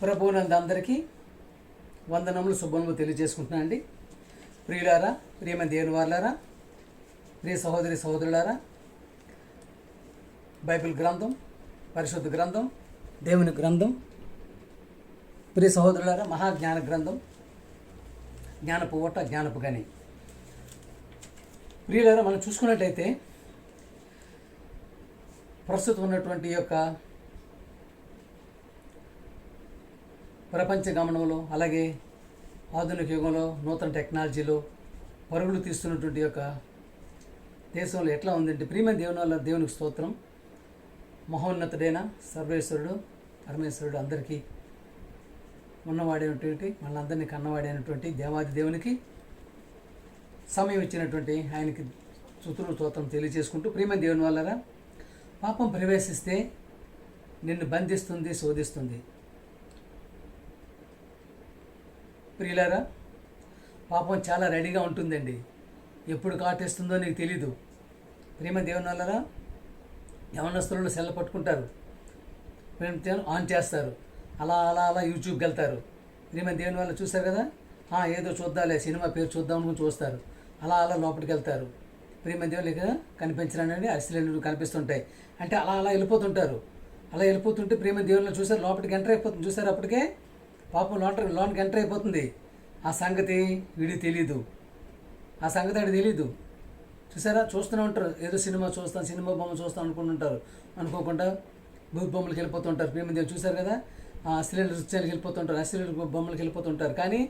ప్రభువునందు అందరికీ వందనములు శుభములు తెలియజేసుకుంటున్నాను అండి. ప్రియులారా, ప్రియమైన దేవుని వారులారా, ప్రియ సహోదరి సహోదరులారా, బైబిల్ గ్రంథం, పరిశుద్ధ గ్రంథం, దేవుని గ్రంథం, ప్రియ సహోదరులారా, మహాజ్ఞాన గ్రంథం, జ్ఞానపు ఓట, జ్ఞానపు గని. ప్రియులారా, మనం చూసుకున్నట్లయితే ప్రస్తుతం ఉన్నటువంటి యొక్క ప్రపంచ గమనంలో, అలాగే ఆధునిక యుగంలో, నూతన టెక్నాలజీలో పరుగులు తీస్తున్నటువంటి యొక్క దేశంలో ఎట్లా ఉందంటే, ప్రియమైన దేవుని వల్ల దేవునికి స్తోత్రం. మహోన్నతుడైన సర్వేశ్వరుడు, పరమేశ్వరుడు, అందరికీ ఉన్నవాడైనటువంటి, మనందరినీ కన్నవాడైనటువంటి దేవాది దేవునికి సమయం ఇచ్చినటువంటి ఆయనకి స్తుతులు స్తోత్రం తెలియజేసుకుంటూ, ప్రియమైన దేవుని వల్లరా, పాపం ప్రవేశిస్తే నిన్ను బంధిస్తుంది, శోధిస్తుంది. ప్రియులారా, పాపం చాలా రెడీగా ఉంటుందండి. ఎప్పుడు కాటేస్తుందో నీకు తెలీదు. ప్రేమ దేవుని వల్లరా, యవనస్తులను సెల్ల పట్టుకుంటారు, ఆన్ చేస్తారు, అలా అలా అలా యూట్యూబ్కి వెళ్తారు. ప్రేమ దేవుని వల్ల చూస్తారు కదా, ఏదో చూద్దాలే, సినిమా పేరు చూద్దాం అనుకుని చూస్తారు, అలా అలా లోపలికి వెళ్తారు. ప్రేమ దేవుని ఇక కనిపించరానండి, అశ్లీలు కనిపిస్తుంటాయి అంటే అలా అలా వెళ్ళిపోతుంటారు. అలా వెళ్ళిపోతుంటే ప్రేమ దేవుని చూసారు, లోపలికి ఎంటర్ అయిపోతుంది. చూసారు, అప్పటికే పాపం లోనికి ఎంటర్ అయిపోతుంది. ఆ సంగతి వీడికి తెలీదు, ఆ సంగతి వాడికి తెలీదు. చూసారా, చూస్తూనే ఉంటారు, ఏదో సినిమా చూస్తాను, సినిమా బొమ్మ చూస్తాను అనుకుంటుంటారు. అనుకోకుండా భూత బొమ్మలకి వెళ్ళిపోతుంటారు. ప్రేమ చూసారు కదా, అశ్లీల నృత్యాలకు వెళ్ళిపోతుంటారు, అశ్లీల బొమ్మలకి వెళ్ళిపోతుంటారు. కానీ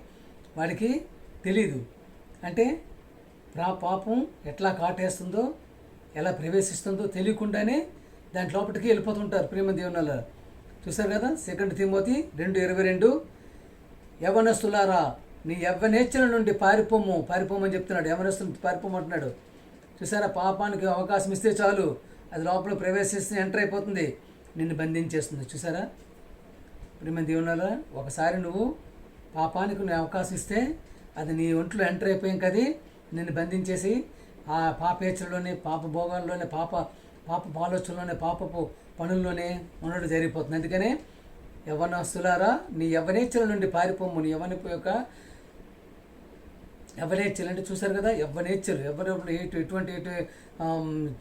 వాడికి తెలీదు. అంటే పాపం ఎట్లా కాటేస్తుందో, ఎలా ప్రవేశిస్తుందో తెలియకుండానే దాని లోపలికి వెళ్ళిపోతుంటారు. ప్రేమ దేవుని వల్ల చూసారు కదా. 2 తిమోతి 2:22, యవనస్తులారా నీ యవ్వనేచ్ఛల నుండి పారిపోమని చెప్తున్నాడు. యవనస్తులు పారిపోమంటున్నాడు. చూసారా, పాపానికి అవకాశం ఇస్తే చాలు, అది లోపల ప్రవేశిస్తే ఎంటర్ అయిపోతుంది, నిన్ను బంధించేస్తుంది. చూసారా ప్రియమైన దేవునారా, ఒకసారి నువ్వు పాపానికి నువ్వు అవకాశం ఇస్తే అది నీ ఒంట్లో ఎంటర్ అయిపోయాం కదా, నిన్ను బంధించేసి ఆ పాపేచ్ఛలోనే, పాప భోగాల్లోనే, పాప ఆలోచనలోనే, పాపపు పనుల్లోనే ఉండడం జరిగిపోతుంది. అందుకనే యవ్వనస్తులారా నీ యవ్వనేచ్ఛల నుండి పారిపోము. నీ యవ్వనపు యొక్క యవ్వనేచ్ఛలు అంటే చూసారు కదా, యవ్వనేచ్ఛలు ఎవరెప్పుడు ఎటువంటి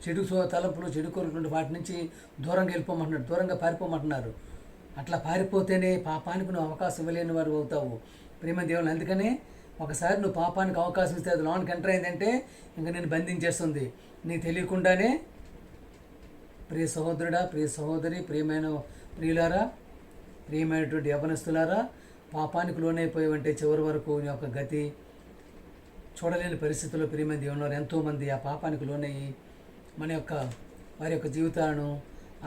చెడు తలంపులు, చెడు కోరుకుంటే వాటి నుంచి దూరంగా వెళ్ళిపోమంటున్నారు, దూరంగా పారిపోమంటున్నారు. అట్లా పారిపోతేనే పాపానికి నువ్వు అవకాశం ఇవ్వలేని వారు అవుతావు. ప్రేమ దేవుని. అందుకనే ఒకసారి నువ్వు పాపానికి అవకాశం ఇస్తే అది లోనికి ఎంటర్ అయిందంటే ఇంకా నేను బంధించేస్తుంది. నీకు తెలియకుండానే ప్రియ సహోదరుడా, ప్రియ సహోదరి, ప్రియమైన ప్రియులారా, ప్రియమైనటువంటి యవనస్తులారా, పాపానికి లోనైపోయావంటే చివరి వరకు నీ యొక్క గతి చూడలేని పరిస్థితుల్లో ప్రియమైన దేవుని వారు ఎంతోమంది ఆ పాపానికి లోనయ్యి వారి యొక్క జీవితాలను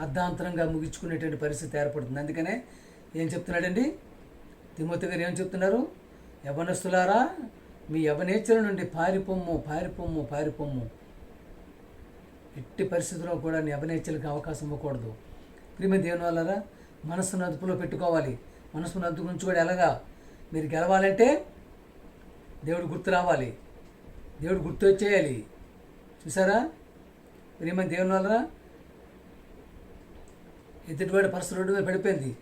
అర్ధాంతరంగా ముగించుకునేటువంటి పరిస్థితి ఏర్పడుతుంది. అందుకనే ఏం చెప్తున్నాడండి తిమోతి గారు, ఏం చెప్తున్నారు? యవనస్తులారా మీ యవనేచ్ఛల నుండి పారిపోము. ఎట్టి పరిస్థితుల్లో కూడా నీ యవనేచ్ఛలకు అవకాశం ఇవ్వకూడదు. ప్రియమైన దేవుని వల్లరా, మనసును అదుపులో పెట్టుకోవాలి. మనసును అదుపు నుంచి కూడా ఎలాగా మీరు గెలవాలంటే దేవుడు గుర్తు రావాలి, దేవుడు గుర్తు వచ్చేయాలి. చూసారా ప్రియమైన దేవుని వల్లరా, ఎదుటివాడి పర్సు రోడ్డు మీద పడిపోయింది,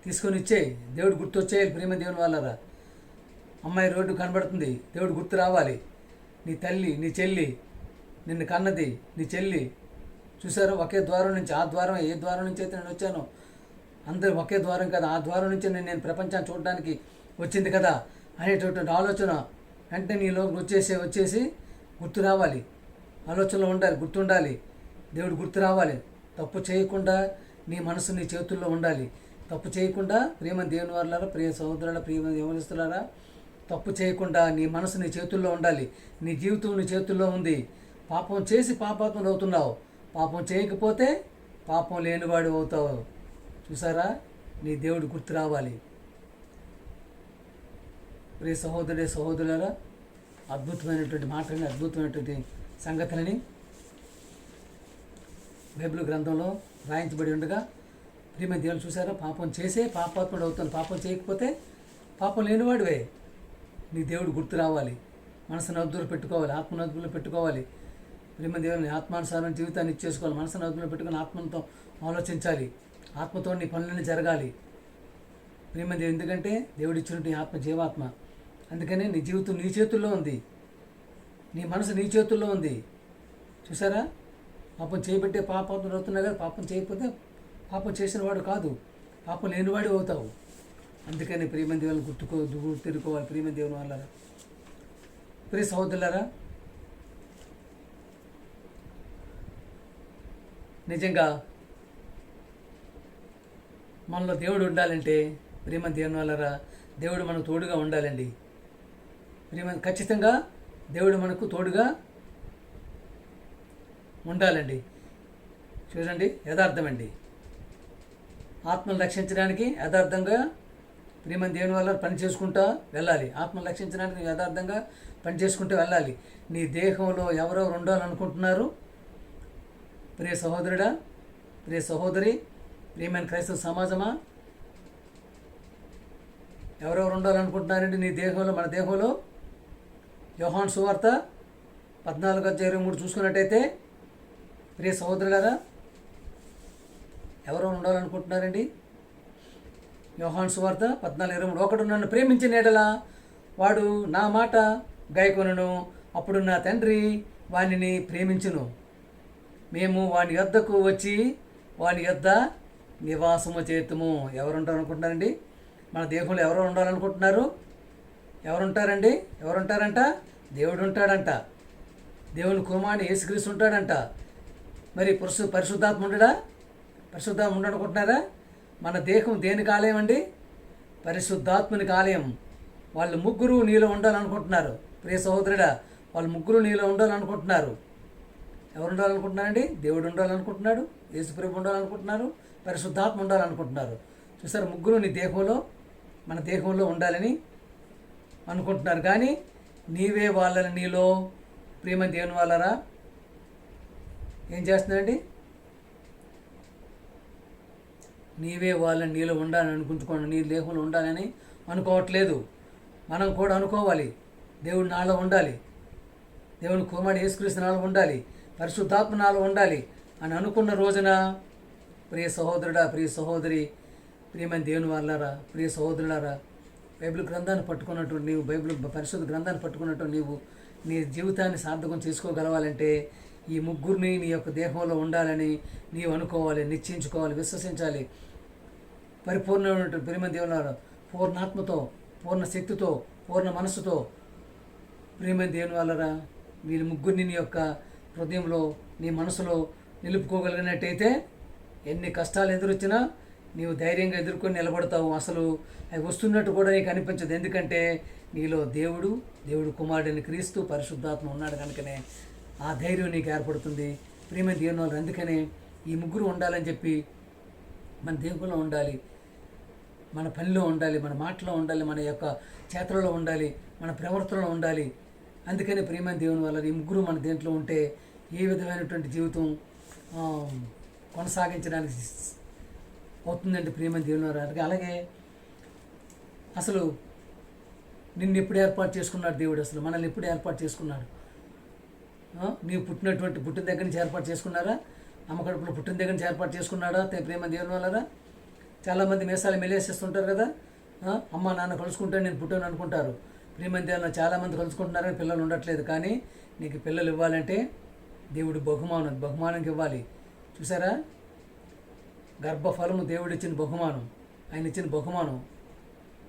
తీసుకొని ఇచ్చేయి, దేవుడు గుర్తు వచ్చేయాలి. ప్రియమైన దేవుని వల్లరా, అమ్మాయి రోడ్డు కనబడుతుంది, దేవుడు గుర్తు రావాలి. నీ తల్లి, నీ చెల్లి, నిన్ను కన్నది నీ చెల్లి. చూసారు, ఒకే ద్వారం నుంచి, ఆ ద్వారం ఏ ద్వారం నుంచి అయితే నేను వచ్చాను, అందరూ ఒకే ద్వారం కదా, ఆ ద్వారం నుంచి నేను ప్రపంచాన్ని చూడడానికి వచ్చింది కదా అనేటటువంటి ఆలోచన వెంటనే నీలోకి వచ్చేసి గుర్తు రావాలి, ఆలోచనలో ఉండాలి, గుర్తుండాలి, దేవుడు గుర్తు రావాలి. తప్పు చేయకుండా నీ మనసు నీ చేతుల్లో ఉండాలి. తప్పు చేయకుండా ప్రేమ దేవుని వారులారా, ప్రియ సహోదరుల, ప్రియ యవనస్తులారా, తప్పు చేయకుండా నీ మనసు నీ చేతుల్లో ఉండాలి. నీ జీవితం నీ చేతుల్లో ఉంది. పాపం చేసి పాపాత్ముడు అవుతున్నావు, పాపం చేయకపోతే పాపం లేనివాడు అవుతావు. చూసారా, నీ దేవుడు గుర్తు రావాలి. ప్రియ సహోదరులారా, అద్భుతమైనటువంటి మాటలని, అద్భుతమైనటువంటి సంగతులని బైబిల్ గ్రంథంలో రాయించబడి ఉండగా ప్రియమైన దేవుడు చూసారా, పాపం చేసే పాపాత్ముడు అవుతాను, పాపం చేయకపోతే పాపం లేనివాడివే. నీ దేవుడు గుర్తు రావాలి. మనసును అదుపులో పెట్టుకోవాలి, ఆత్మను అదుపులో పెట్టుకోవాలి. ప్రియమైన దేవుని ఆత్మానుసారం జీవితాన్ని ఇచ్చేసుకోవాలి. మనసును అదుపులో పెట్టుకుని ఆత్మతో ఆలోచించాలి, ఆత్మతో నీ పనులన్నీ జరగాలి. ప్రేమ ఎందుకంటే దేవుడు ఇచ్చినట్టు ఆత్మ జీవాత్మ. అందుకని నీ జీవితం నీ చేతుల్లో ఉంది, నీ మనసు నీ చేతుల్లో ఉంది. చూసారా, పాపం చేయబట్టే పాపం అవుతున్నా కదా, పాపం చేయకపోతే పాపం చేసిన వాడు కాదు, పాపం లేనివాడు అవుతావు. అందుకని ప్రేమ దేవుని తిరుకోవాలి. ప్రేమ దేవుని వాళ్ళరా, ప్రియ సహోదరులారా, నిజంగా మనలో దేవుడు ఉండాలంటే ప్రేమ దేవుని వాళ్ళరా, దేవుడు మనకు తోడుగా ఉండాలండి. ప్రేమ ఖచ్చితంగా దేవుడు మనకు తోడుగా ఉండాలండి. చూడండి, యథార్థమండి. ఆత్మను రక్షించడానికి యథార్థంగా ప్రేమ దేవుని వల్ల పని చేసుకుంటా వెళ్ళాలి. ఆత్మను రక్షించడానికి యథార్థంగా పని చేసుకుంటూ వెళ్ళాలి. నీ దేహంలో ఎవరెవరు ఉండాలనుకుంటున్నారు? ప్రియ సహోదరుడా, ప్రియ సహోదరి, ప్రియమైన క్రైస్తవ సమాజమా, ఎవరెవరు ఉండాలనుకుంటున్నారండి నీ దేహంలో? మన దేహంలో యోహాను సువార్త 14:23 చూసుకున్నట్టయితే, ప్రియ సహోదరులారా, ఎవరెవరు ఉండాలనుకుంటున్నారండి? యోహాను సువార్త 14:23, ఒకడు నన్ను ప్రేమించిన ఎడల వాడు నా మాట గైకొనును, అప్పుడు నా తండ్రి వానిని ప్రేమించును, మేము వాని యొద్దకు వచ్చి వాని యొద్ద నివాసము చేతుము. ఎవరు ఉండాలనుకుంటున్నారండి? మన దేహంలో ఎవరు ఉండాలనుకుంటున్నారు? ఎవరుంటారండి? ఎవరుంటారంట? దేవుడు ఉంటాడంట. దేవుని కుమారుడు యేసుక్రీస్తు ఉంటాడంట. మరి పరిశుద్ధాత్మ ఉండడా? పరిశుద్ధాత్మ ఉండనుకుంటున్నారా? మన దేహం దేనికి ఆలయం అండి? పరిశుద్ధాత్మనికి ఆలయం. వాళ్ళు ముగ్గురు నీలో ఉండాలనుకుంటున్నారు. ప్రియ సహోదరుడా, వాళ్ళు ముగ్గురు నీలో ఉండాలనుకుంటున్నారు. ఎవరు ఉండాలనుకుంటున్నారండి? దేవుడు ఉండాలనుకుంటున్నాడు, యేసుప్రభు ఉండాలనుకుంటున్నారు, పరిశుద్ధాత్మ ఉండాలనుకుంటున్నారు. చూసారు, ముగ్గురు నీ దేహంలో, మన దేహంలో ఉండాలని అనుకుంటున్నారు. కానీ నీవే వాళ్ళని నీలో ప్రేమ దేవుని వాళ్ళరా ఏం చేస్తున్నారండి? నీవే వాళ్ళని నీలో ఉండాలని అనుకుంటుకోండి, నీ దేహంలో ఉండాలని అనుకోవట్లేదు. మనం కూడా అనుకోవాలి, దేవుడు నాలో ఉండాలి, దేవుని కుమారుడు యేసుక్రీస్తు నాలో ఉండాలి, పరిశుద్ధాత్మ నాలో ఉండాలి అని అనుకున్న రోజున, ప్రియ సహోదరుడా, ప్రియ సహోదరి, ప్రియమైన దేవుని వాళ్ళారా, ప్రియ సహోదరులారా, బైబిల్ గ్రంథాన్ని పట్టుకున్నట్టు నీవు, బైబిల్ పరిశుద్ధ గ్రంథాన్ని పట్టుకున్నట్టు నీవు నీ జీవితాన్ని సార్థకం చేసుకోగలవాలంటే ఈ ముగ్గురిని నీ యొక్క దేహంలో ఉండాలని నీవు అనుకోవాలి, నిశ్చయించుకోవాలి, విశ్వసించాలి. పరిపూర్ణమైనటువంటి ప్రియమైన దేవుని పూర్ణాత్మతో, పూర్ణ శక్తితో, పూర్ణ మనస్సుతో ప్రియమైన దేవుని వాళ్ళరా వీరి ముగ్గురిని నీ యొక్క హృదయంలో, నీ మనసులో నిలుపుకోగలిగినట్టయితే ఎన్ని కష్టాలు ఎదురొచ్చినా నీవు ధైర్యంగా ఎదుర్కొని నిలబడతావు. అసలు అవి వస్తున్నట్టు కూడా నీకు అనిపించదు. ఎందుకంటే నీలో దేవుడు కుమారుడిని క్రీస్తు పరిశుద్ధాత్మ ఉన్నాడు కనుకనే ఆ ధైర్యం నీకు ఏర్పడుతుంది. ప్రియమైన దేవుని వాళ్ళు అందుకనే ఈ ముగ్గురు ఉండాలని చెప్పి మన దేవుల్లో ఉండాలి, మన పనిలో ఉండాలి, మన మాటలో ఉండాలి, మన యొక్క చేతలలో ఉండాలి, మన ప్రవర్తనలో ఉండాలి. అందుకని ప్రియమైన దేవుని వల్ల ఈ ముగ్గురు మన దేంట్లో ఉంటే ఏ విధమైనటువంటి జీవితం కొనసాగించడానికి అవుతుందండి ప్రియమైన దేవుని వారు. అలాగే అసలు నిన్ను ఎప్పుడు ఏర్పాటు చేసుకున్నాడు దేవుడు? అసలు మనల్ని ఎప్పుడు ఏర్పాటు చేసుకున్నాడు? నీవు పుట్టిన దగ్గర నుంచి ఏర్పాటు చేసుకున్నారా? అమ్మ కడుపులో పుట్టిన దగ్గర నుంచి ఏర్పాటు చేసుకున్నాడా ప్రియమైన దేవుని వాళ్ళరా? చాలామంది మీసాలు మెలేసేస్తుంటారు కదా, అమ్మ నాన్న కలుసుకుంటే నేను పుట్టాను అనుకుంటారు. ప్రియమైన దేవుని చాలామంది కలుసుకుంటున్నారని పిల్లలు ఉండట్లేదు. కానీ నీకు పిల్లలు ఇవ్వాలంటే దేవుడు బహుమానంకి ఇవ్వాలి. చూసారా, గర్భఫలము దేవుడు ఇచ్చిన బహుమానం, ఆయన ఇచ్చిన బహుమానం.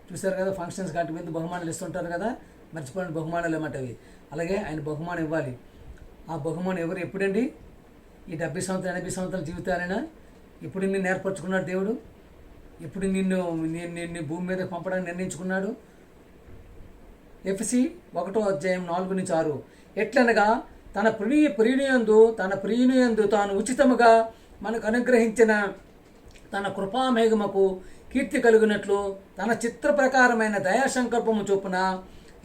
చూసారు కదా, ఫంక్షన్స్ కాటి మీద బహుమానాలు ఇస్తుంటారు కదా, మర్చిపోయిన బహుమానాలు ఏమంటవి. అలాగే ఆయన బహుమానం ఇవ్వాలి. ఆ బహుమానం ఎవరు? ఎప్పుడండి? ఈ 70 సంవత్సరాలు 80 సంవత్సరాల జీవితాలైనా ఎప్పుడు నిన్ను ఏర్పరచుకున్నాడు దేవుడు? ఎప్పుడు నిన్ను భూమి మీద పంపడానికి నిర్ణయించుకున్నాడు? ఎఫెసీ 1:4-6 ఎట్లనగా తన ప్రియునియందు తాను ఉచితముగా మనకు అనుగ్రహించిన తన కృపామేఘముకు కీర్తి కలిగినట్లు తన చిత్ర ప్రకారమైన దయాసంకల్పము చొప్పున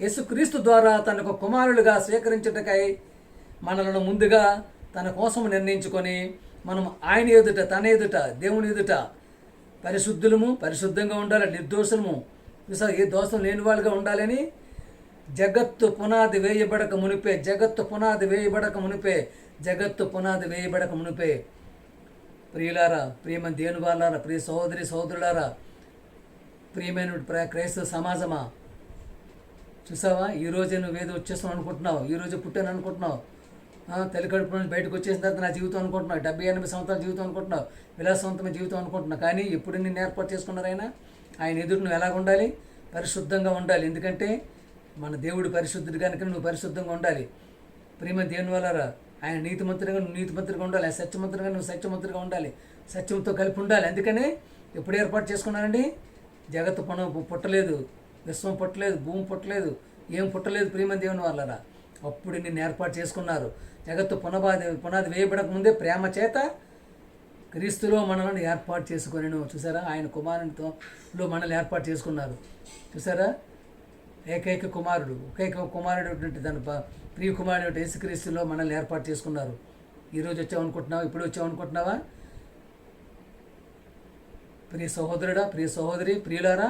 యేసుక్రీస్తు ద్వారా తనకు కుమారులుగా స్వీకరించుటకై మనలను ముందుగా తన కోసం నిర్ణయించుకొని మనం ఆయన ఎదుట, తన ఎదుట, దేవుని ఎదుట పరిశుద్ధంగా ఉండాలి, నిర్దోషులము, ఏ దోషం లేని వాళ్ళుగా ఉండాలని జగత్తు పునాది వేయబడక మునిపే ప్రియులారా, ప్రియమైన దేవుని వాళ్ళారా, ప్రియ సహోదరులారా, ప్రియమైన క్రైస్తవ సమాజమా, చూసావా? ఈరోజే నువ్వేదో వచ్చేస్తావు అనుకుంటున్నావు, ఈరోజే పుట్టాను అనుకుంటున్నావు, తల్లి కడుపు నుంచి బయటకు వచ్చేసిన తర్వాత నా జీవితం అనుకుంటున్నావు, 70-80 సంవత్సరాల జీవితం అనుకుంటున్నావు, విలాసవంతమైన జీవితం అనుకుంటున్నావు. కానీ ఎప్పుడు నిన్ను ఏర్పాటు చేసుకున్నారు ఆయన ఎదురు నువ్వు ఎలాగ ఉండాలి? పరిశుద్ధంగా ఉండాలి. ఎందుకంటే మన దేవుడు పరిశుద్ధుడు కనుక నువ్వు పరిశుద్ధంగా ఉండాలి. ప్రేమ దేవుని వలరా ఆయన నీతిమంతుడిగా నువ్వు నీతిమంతుడిగా ఉండాలి, ఆయన సత్యమంతుడిగా నువ్వు సత్యమంతుడిగా ఉండాలి, సత్యంతో కలిపి ఉండాలి. అందుకని ఎప్పుడు ఏర్పాటు చేసుకున్నారండి? జగత్తు పుట్టలేదు, విశ్వం పుట్టలేదు, భూమి పుట్టలేదు, ఏం పుట్టలేదు ప్రేమ దేవుని వలరా. అప్పుడు నిన్ను ఏర్పాటు చేసుకున్నారు. జగత్తు పునాది వేయబడక ముందే ప్రేమ చేత క్రీస్తులో మనల్ని ఏర్పాటు చేసుకొని చూసారా? ఆయన కుమారునితో మనల్ని ఏర్పాటు చేసుకున్నారు. చూసారా? ఒకైక కుమారుడు తన ప్రియ కుమారుడు యేసుక్రీస్తులో మనల్ని ఏర్పాటు చేసుకున్నారు. ఈరోజు వచ్చామనుకుంటున్నావా? ఇప్పుడు వచ్చామనుకుంటున్నావా? ప్రియ సహోదరుడా, ప్రియ సహోదరి, ప్రియులారా,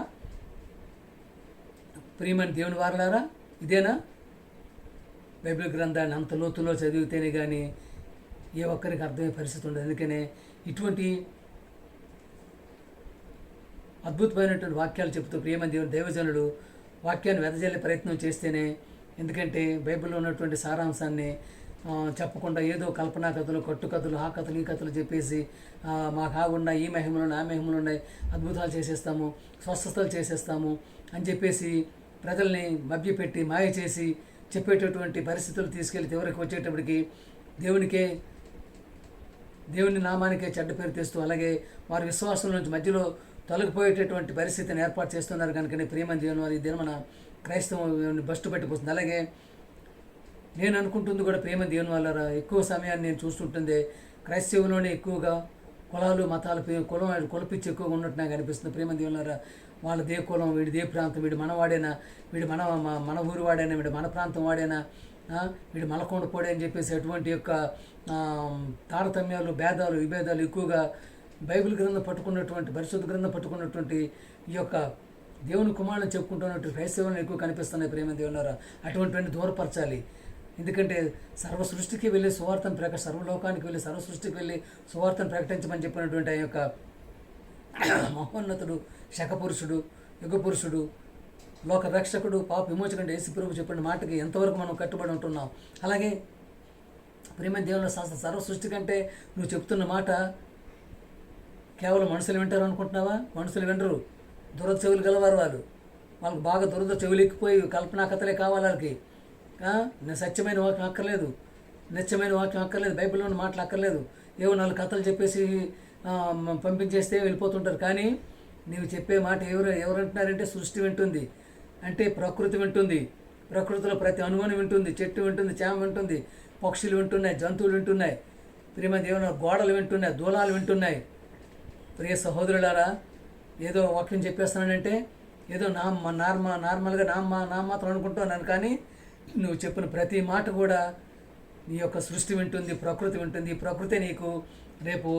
ప్రియమైన దేవుని వారలారా, ఇదేనా? బైబిల్ గ్రంథాన్ని అంత లోతులో చదివితేనే కానీ ఏ ఒక్కరికి అర్థమయ్యే పరిస్థితి ఉండదు. అందుకనే ఇటువంటి అద్భుతమైనటువంటి వాక్యాలు చెబుతూ ప్రియమైన దైవజనుడు వాక్యాన్ని వెదజల్లే ప్రయత్నం చేస్తేనే, ఎందుకంటే బైబిల్లో ఉన్నటువంటి సారాంశాన్ని చెప్పకుండా ఏదో కల్పనా కథలు, కట్టుకథలు, ఆ కథలు, ఈ కథలు చెప్పేసి మాకు ఉన్నాయి, ఈ మహిమలు ఉన్నాయి, ఆ మహిమలు ఉన్నాయి, అద్భుతాలు చేసేస్తాము, స్వస్థతలు చేసేస్తాము అని చెప్పేసి ప్రజల్ని మభ్యపెట్టి మాయ చేసి చెప్పేటటువంటి పరిస్థితులు తీసుకెళ్లి చివరికి వచ్చేటప్పటికి దేవుని నామానికే చెడ్డ పేరు తెస్తూ, అలాగే వారి విశ్వాసం నుంచి మధ్యలో తొలగిపోయేటటువంటి పరిస్థితిని ఏర్పాటు చేస్తున్నారు. కనుకనే ప్రియమైన దేవుని వారి దిన మన క్రైస్తవం బస్టు పెట్టిపోతుంది. అలాగే నేను అనుకుంటుంది కూడా ప్రియమైన దేవుని వల్ల ఎక్కువ సమయాన్ని నేను చూస్తుంటుంది క్రైస్తవంలోనే ఎక్కువగా కులాలు మతాలు కులపిచ్చి ఎక్కువగా ఉన్నట్టు నాకు అనిపిస్తుంది. ప్రియమైన దేవుని వల్ల వాళ్ళదే కులం, వీడిదే ప్రాంతం, వీడు మనవాడేనా, వీడు మన ఊరు వాడేనా, వీడు మన ప్రాంతం వాడేనా, వీడు మలకొండ పోడే అని చెప్పేసి అటువంటి యొక్క తారతమ్యాలు, భేదాలు, విభేదాలు ఎక్కువగా బైబిల్ గ్రంథం పట్టుకున్నటువంటి, పరిశుద్ధ గ్రంథం పట్టుకున్నటువంటి ఈ యొక్క దేవుని కుమారుని చెప్పుకుంటున్నటువంటి క్రైస్తవులను ఎక్కువ కనిపిస్తున్నాయి. ప్రేమ దేవులారా, అటువంటివన్నీ దూరపరచాలి. ఎందుకంటే సర్వ సృష్టికి వెళ్ళి సువార్తను సర్వలోకానికి వెళ్ళి సర్వ సృష్టికి వెళ్ళి సువార్తను ప్రకటించమని చెప్పినటువంటి ఆ యొక్క మహోన్నతుడు, శకపురుషుడు, యుగపురుషుడు, లోక రక్షకుడు, పాప విమోచకుడు యేసుప్రభు చెప్పిన మాటకి ఎంతవరకు మనం కట్టుబడి ఉంటున్నాం. అలాగే ప్రేమ దేవుని సర్వ సృష్టి కంటే నువ్వు చెప్తున్న మాట కేవలం మనుషులు వింటారు అనుకుంటున్నావా? మనుషులు వినరు, దురద చెవులు గలవారు వాళ్ళకి బాగా దురద చెవులు ఎక్కిపోయి కల్పనా కథలే కావాలి వాళ్ళకి. సత్యమైన వాక్యం అక్కర్లేదు, నిత్యమైన వాక్యం అక్కర్లేదు, బైబిల్లోని మాటలు అక్కర్లేదు, ఏవో 4 కథలు చెప్పేసి పంపించేస్తే వెళ్ళిపోతుంటారు. కానీ నీవు చెప్పే మాట ఎవరు అంటున్నారంటే సృష్టి వింటుంది, అంటే ప్రకృతి వింటుంది, ప్రకృతిలో ప్రతి అణువుని వింటుంది, చెట్టు వింటుంది, చేమ వింటుంది, పక్షులు వింటున్నాయి, జంతువులు వింటున్నాయి, ప్రేమ దేవుని గోడలు వింటున్నాయి, దూలాలు వింటున్నాయి. ప్రియ సహోదరులారా, ఏదో వాక్యం చెప్పేస్తున్నానంటే ఏదో నార్మల్గా నా మాత్రం అనుకుంటున్నాను. కానీ నువ్వు చెప్పిన ప్రతి మాట కూడా నీ యొక్క సృష్టి వింటుంది, ప్రకృతి వింటుంది. ఈ ప్రకృతి నీకు రేపు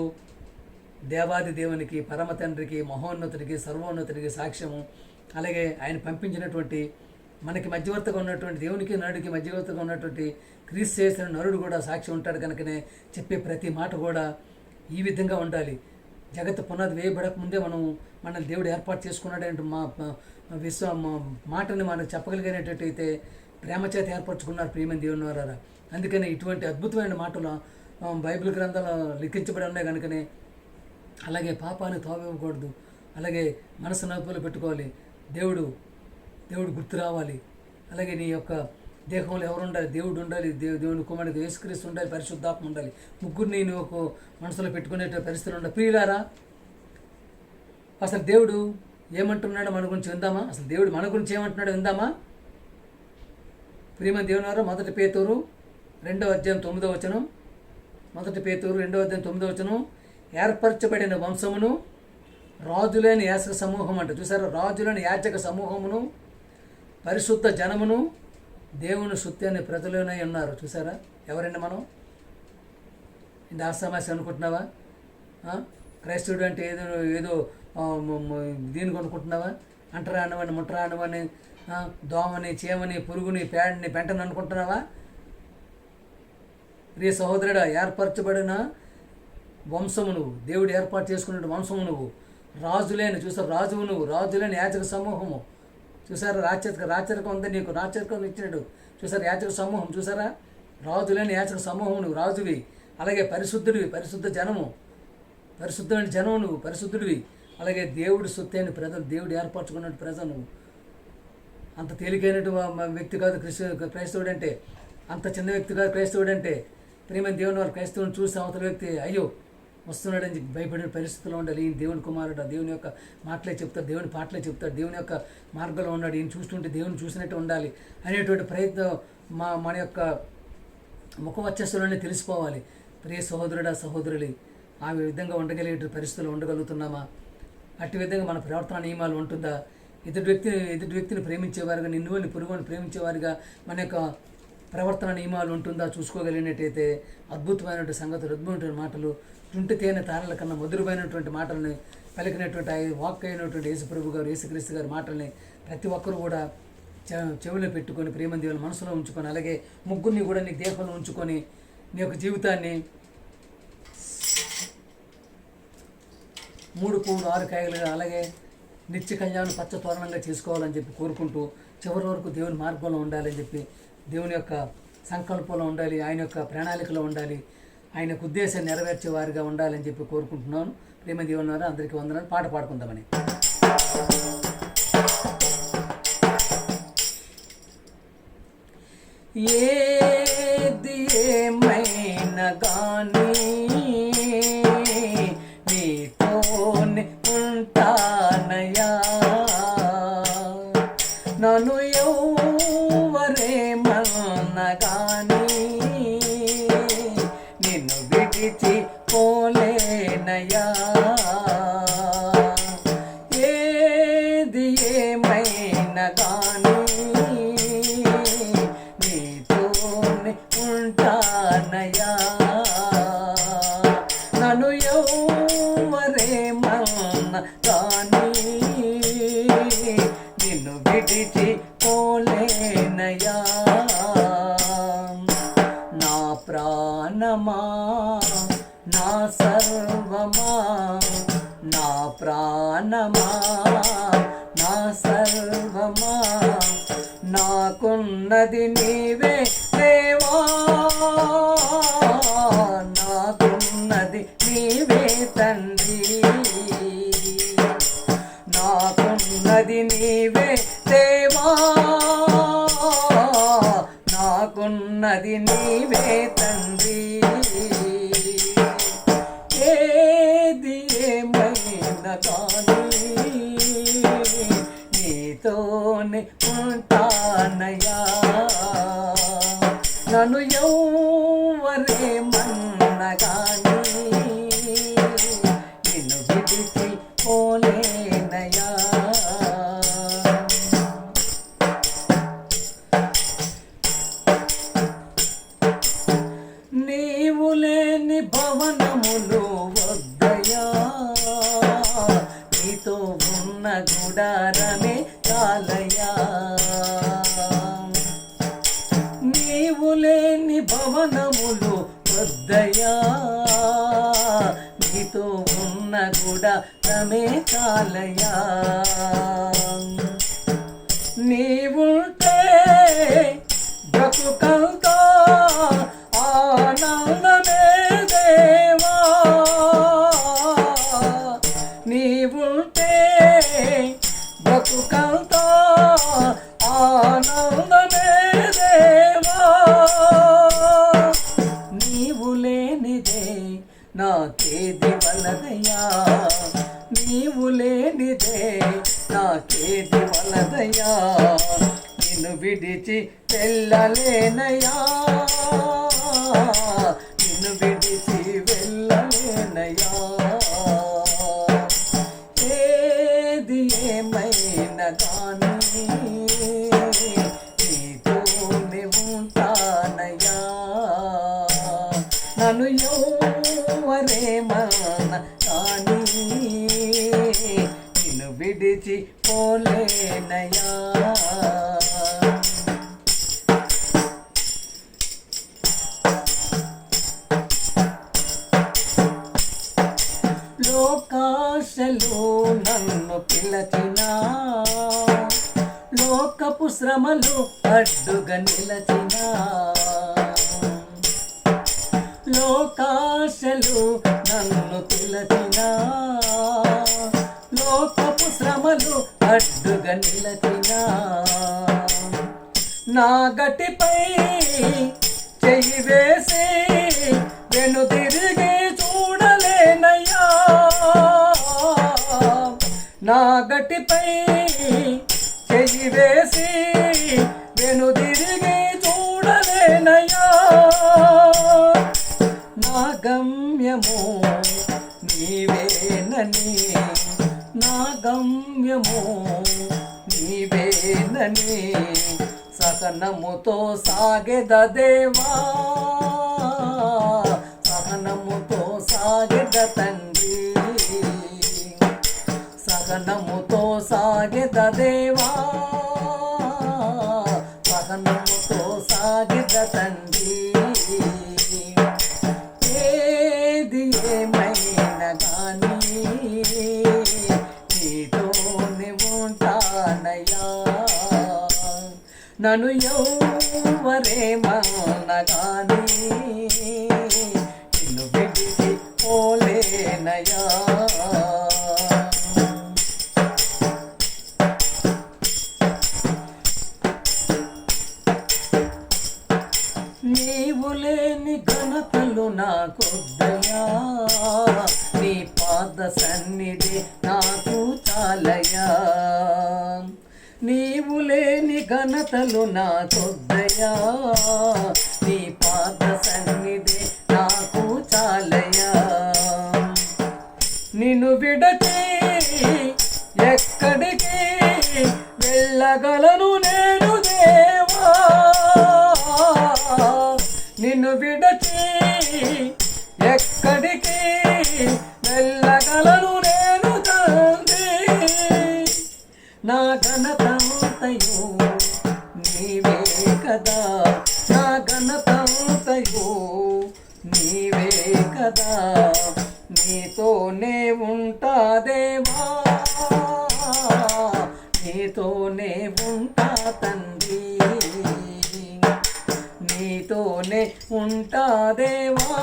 దేవాది దేవునికి, పరమ తండ్రికి, మహోన్నతుడికి, సర్వోన్నతుడికి సాక్ష్యము. అలాగే ఆయన పంపించినటువంటి మనకి మధ్యవర్తిగా ఉన్నటువంటి దేవునికి నరుడికి మధ్యవర్తిగా ఉన్నటువంటి క్రీస్తు చేసిన నరుడు కూడా సాక్ష్యం ఉంటాడు. కనుకనే చెప్పే ప్రతి మాట కూడా ఈ విధంగా ఉండాలి. జగత్తు పునాది వేయబడక ముందే మనల్ని దేవుడు ఏర్పాటు చేసుకున్నాడంటే మాటని మనకు చెప్పగలిగినట్టయితే ప్రేమ చేత ఏర్పరచుకున్నారు ప్రియమైన దేవుని వారా. అందుకని ఇటువంటి అద్భుతమైన మాటలు బైబిల్ గ్రంథాలు లిఖించబడి ఉన్నాయి. కనుకనే అలాగే పాపాన్ని తావివ్వకూడదు, అలాగే మనసు నలుపులు పెట్టుకోవాలి, దేవుడు గుర్తు రావాలి. అలాగే నీ యొక్క దేహంలో ఎవరు ఉండాలి? దేవుడు ఉండాలి, దేవుని కుమారుడు యేసుక్రీస్తు ఉండాలి, పరిశుద్ధాత్మ ఉండాలి. ముగ్గురిని నువ్వు మనసులో పెట్టుకునే పరిస్థితులు ఉండాలి. ప్రియులారా, అసలు దేవుడు ఏమంటున్నాడో మన గురించి విందామా? అసలు దేవుడు మన గురించి ఏమంటున్నాడో విందామా? ప్రియమైన దేవుని వారా, 1 పేతురు 2వ అధ్యాయం 9వ వచనం. 1 పేతురు 2వ అధ్యాయం 9వ వచనం. ఏర్పరచబడిన వంశమును, రాజులైన యాజక సమూహం అంట. చూసారా? రాజులైన యాజక సమూహమును, పరిశుద్ధ జనమును, దేవుని శుద్ధి అనే ప్రజలోనే ఉన్నారు. చూసారా? ఎవరండి మనం? ఇది ఆసామాసి అనుకుంటున్నావా? క్రైస్తవుడు అంటే ఏదో దీనికి అనుకుంటున్నావా? అంటరా అనవని, ముట్టరా అనవని, దోమని, చీమని, పురుగుని, పేడని, పెంటని అనుకుంటున్నావా? ప్రియ సహోదరుడా, ఏర్పరచబడిన వంశము నువ్వు, దేవుడు ఏర్పాటు చేసుకున్న వంశము నువ్వు, రాజులేని చూసారు, రాజువు నువ్వు, రాజులేని యాచక సమూహము చూసారా, రాచరికం ఉంది నీకు, రాచరికం ఇచ్చినాడు చూసారు, యాచక సమూహం చూసారా, రాజులేని యాచక సమూహం నువ్వు రాజువి. అలాగే పరిశుద్ధుడివి, పరిశుద్ధ జనము, పరిశుద్ధమైన జనం నువ్వు, పరిశుద్ధుడివి. అలాగే దేవుడి సొత్తైన ప్రజలు, దేవుడు ఏర్పరచుకున్న ప్రజలు నువ్వు. అంత తేలికైనటు వ్యక్తి కాదు క్రైస్తవుడు అంటే, అంత చిన్న వ్యక్తి కాదు క్రైస్తవుడు అంటే. ప్రియమైన దేవుని వారు క్రైస్తవుని చూసి అవతల వ్యక్తి అయ్యో వస్తున్నాడని భయపడిన పరిస్థితిలో ఉండాలి. ఈయన దేవుని కుమారుడు, దేవుని యొక్క మాటలే చెప్తాడు, దేవుని పాటలే చెప్తాడు, దేవుని యొక్క మార్గంలో ఉన్నాడు, ఈయన చూస్తుంటే దేవుని చూసినట్టు ఉండాలి అనేటువంటి ప్రయత్నం మన యొక్క ముఖవచ్చస్సులోనే తెలిసిపోవాలి. ప్రియ సహోదరుడా సహోదరులు, ఆ విధంగా ఉండగలిగే పరిస్థితులు ఉండగలుగుతున్నామా? అట్టి విధంగా మన ప్రవర్తన నియమాలు ఉంటుందా? ఎదుటి వ్యక్తిని ప్రేమించేవారుగా, నిన్నుని పురుగుని ప్రేమించేవారుగా మన యొక్క ప్రవర్తన నియమాలు ఉంటుందా చూసుకోగలిగినట్టయితే అద్భుతమైనటువంటి సంగతులు, అద్భుతమైన మాటలు, తుంటి తేనె తారల కన్నా మధురమైనటువంటి మాటలని పలికినటువంటి వాక్ అయినటువంటి యేసుప్రభు గారు, యేసుక్రీస్తు గారి మాటల్ని ప్రతి ఒక్కరు కూడా చెవిలో పెట్టుకొని, ప్రేమ దేవుని మనసులో ఉంచుకొని, అలాగే ముగ్గురిని కూడా నీ దేహంలో ఉంచుకొని నీ యొక్క జీవితాన్ని 3 పువ్వులు 6 కాయలుగా, అలాగే నిత్య కళ్యాణం పచ్చ తోరణంగా చేసుకోవాలని చెప్పి కోరుకుంటూ, చివరి వరకు దేవుని మార్గంలో ఉండాలని చెప్పి, దేవుని యొక్క సంకల్పంలో ఉండాలి, ఆయన యొక్క ప్రణాళికలో ఉండాలి, ఆయన యొక్క ఉద్దేశాన్ని నెరవేర్చే వారిగా ఉండాలని చెప్పి కోరుకుంటున్నాను. ప్రేమ దేవుని వారు అందరికీ వందనాలు. పాట పాడుకుందామని. ఏది ఏమైనా గానీ నీతోనే ఉంటానయ్యా, నన్ను ఎవరేమన్నా గానీ నిన్ను విడిచి పోలేనయ్యా. ఏది ఏమైనా గానీ నీతోనే ఉంటానయ్యా, నన్ను ఎవరేమన్నా గానీ నిన్ను విడిచి పోలేనయ్యా. నా ప్రాణమా, నా సర్వమా, నా ప్రాణమా, నా సర్వమా, నాకున్నది నీవే దేవా, నాకున్నది నీవే తండ్రి, నాకున్నది నీవే దేవా, నాకున్నది నీవే తండ్రి. ఏది ఏమైనా కానీ నీతోనే ఉంటానయ్యా, నన్ను ఎవరేమన్నా కానీ నిన్ను విడిచి పోలేనయ్యా. నీవు లేని భవనములు వద్దయా, నీతో ఉన్న గుడారమే చాలయ్యా. నీవు లేని భవనములు వద్దయా, నీతో ఉన్న గుడారమే చాలయ్యా. నీవుంటే బ్రతుకంతా ఆనందమే దేవా, నీవుంటే బ్రతుకంతా ఆనందమే దేవా. నీవు లేనిదే నాకేది వలదయ్యా, నీవు లేనిదే నాకేది వలదయ్యా, నిన్ను విడిచి వెళ్ళలేనయ్యా, నిన్ను విడిచి వెళ్ళలేనయ్యా. ఏది ఏమైనా కానీ నీతోనే ఉంటానయ్యా, నన్ను ఎవరేమన్నా కానీ నిన్ను విడిచి పోలేనయ్యా. లోకాశ లోకాశలు నన్ను పిలచినా, లోకపు శ్రమలు అడ్డుగా నిలచినా, లోకాశలు నన్ను పిలచినా, లోకపు శ్రమలు అడ్డుగా నిలచినా, నా గటిపై చెయ్యి వేసి వెనుదిరిగి చూడలేనయ్యా, నా గటిపై చెయ్యి వేసి వెనుదిరిగి చూడలేనయ్యా, నా గమ్యము నీవేనని, నా గమ్యము నీవేనని సహనముతో సాగెద దేవా, సహనముతో సాగెద తండ్రి, సహనముతో సాగెద దేవా, సహనముతో సాగెద తండ్రి, ఏది ఏమైనా గానీ నీతోనే ఉంటానయ్యా, నన్ను ఎవరేమన్నా గానీ నిన్ను విడిచి పోలేనయ్యా, నీవు లేని ఘనతలు నాకొద్దయా, నీ పాద సన్నిధి నాకు చాలయా, నీవు లేని ఘనతలు నాకొద్దయా, నీ పాద సన్నిధి నాకు చాలయా, నిన్ను విడచి ఎక్కడికి వెళ్ళగలను నేను దేవా, నిన్ను విడచి ఎక్కడికి వెళ్ళగలను నేను తండ్రి, నా ఘనతంతయు నీవే కదా, నా ఘనతంతయు నీవే కదా, నీతోనే ఉంటా దేవా, నీతోనే ఉంటా తండ్రి, నీతోనే ఉంటా దేవా,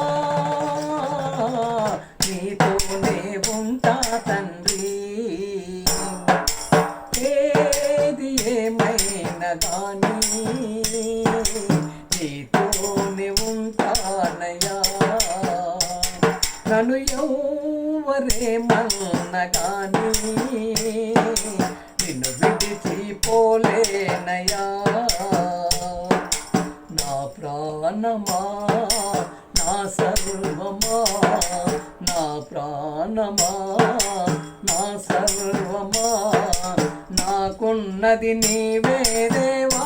నీతోనే ఉంటా తండ్రి, ఏది ఏమైనా గానీ నీతోనే ఉంటానయ్యా, నన్ను ఎవరేమన్నా గానీ నిన్ను విడిచి పోలేనయ్యా, నా ప్రాణమా నా సర్వమా, నా ప్రాణమా నా సర్వమా, నాకున్నది నీవే దేవా,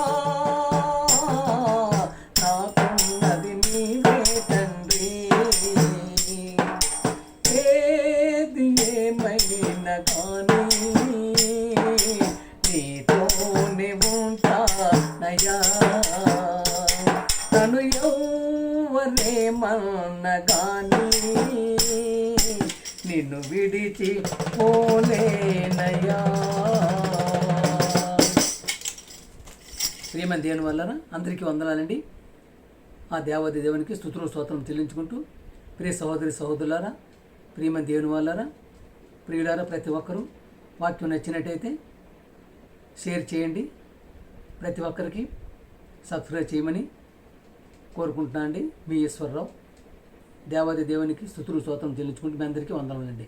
నాకున్నది నీవే తండ్రి, ఏది ఏమైనా గానీ నీతోనే ఉంటానయ్యా, నన్ను ఎవరేమన్నా గానీ నిన్ను విడిచి పోలేనయ్యా. ప్రియమైన దేవుని వలన అందరికీ వందనాలండి. ఆ దేవాది దేవునికి స్తుతులు స్తోత్రం చెల్లించుకుంటూ, ప్రియ సహోదరి సహోదరులారా, ప్రియమైన దేవుని వలన ప్రియులారా, ప్రతి ఒక్కరూ వాక్యం నచ్చినట్టయితే షేర్ చేయండి, ప్రతి ఒక్కరికి సబ్స్క్రైబ్ చేయమని కోరుకుంటున్నాను అండి. మీ ఈశ్వరరావు. దేవాది దేవునికి స్తుతులు స్తోత్రం చెల్లించుకుంటూ మీ అందరికీ వందనాలండి.